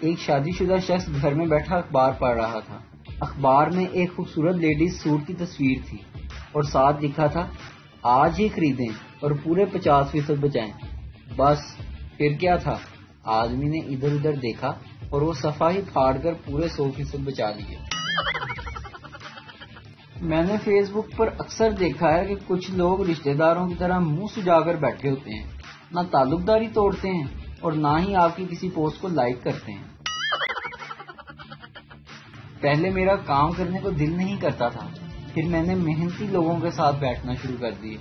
ایک شادی شدہ شخص گھر میں بیٹھا اخبار پڑھ رہا تھا۔ اخبار میں ایک خوبصورت لیڈیز سوٹ کی تصویر تھی اور ساتھ لکھا تھا آج ہی خریدیں اور پورے 50% بچائیں۔ بس پھر کیا تھا، آدمی نے ادھر ادھر دیکھا اور وہ صفحہ ہی پھاڑ کر پورے 100% بچا لیے۔ میں نے فیس بک پر اکثر دیکھا ہے کہ کچھ لوگ رشتہ داروں کی طرح منہ سجا کر بیٹھے ہوتے ہیں، نہ تعلق داری توڑتے ہیں اور نہ ہی آپ کی کسی پوسٹ کو لائک کرتے ہیں۔ پہلے میرا کام کرنے کو دل نہیں کرتا تھا، پھر میں نے محنتی لوگوں کے ساتھ بیٹھنا شروع کر دیے،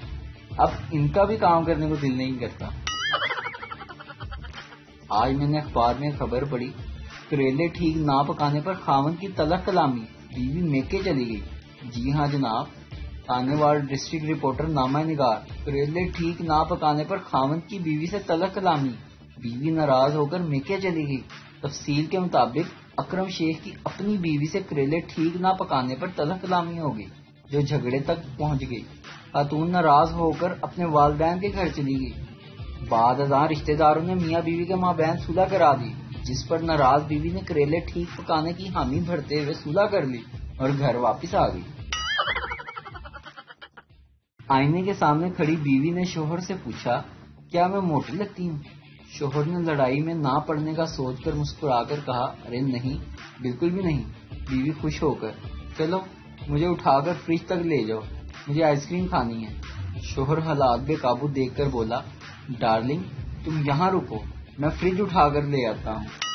اب ان کا بھی کام کرنے کو دل نہیں کرتا۔ آج میں نے اخبار میں خبر پڑھی، کریلے ٹھیک نہ پکانے پر خاوند کی تلخ کلامی، بیوی میکے چلی گئی۔ جی ہاں جناب، تانے وال ڈسٹرکٹ رپورٹر نامہ نگار، کریلے ٹھیک نہ پکانے پر خاوند کی بیوی سے تلخ کلامی، بیوی ناراض ہو کر میکے چلی گئی۔ تفصیل کے مطابق اکرم شیخ کی اپنی بیوی سے کریلے ٹھیک نہ پکانے پر تلخ کلامی ہو گئی، جو جھگڑے تک پہنچ گئی۔ خاتون ناراض ہو کر اپنے والدین کے گھر چلی گئی۔ بعد ازاں رشتہ داروں نے میاں بیوی کے مابین صلح کرا دی، جس پر ناراض بیوی نے کریلے ٹھیک پکانے کی حامی بھرتے ہوئے صلح کر لی اور گھر واپس آ گئی۔ آئینے کے سامنے کھڑی بیوی نے شوہر سے پوچھا، کیا میں موٹی لگتی ہوں؟ شوہر نے لڑائی میں نہ پڑنے کا سوچ کر مسکرا کر کہا، ارے نہیں، بالکل بھی نہیں۔ بیوی خوش ہو کر، چلو مجھے اٹھا کر فریج تک لے جاؤ، مجھے آئس کریم کھانی ہے۔ شوہر حالات بے قابو دیکھ کر بولا، ڈارلنگ تم یہاں رکو، میں فریج اٹھا کر لے آتا ہوں۔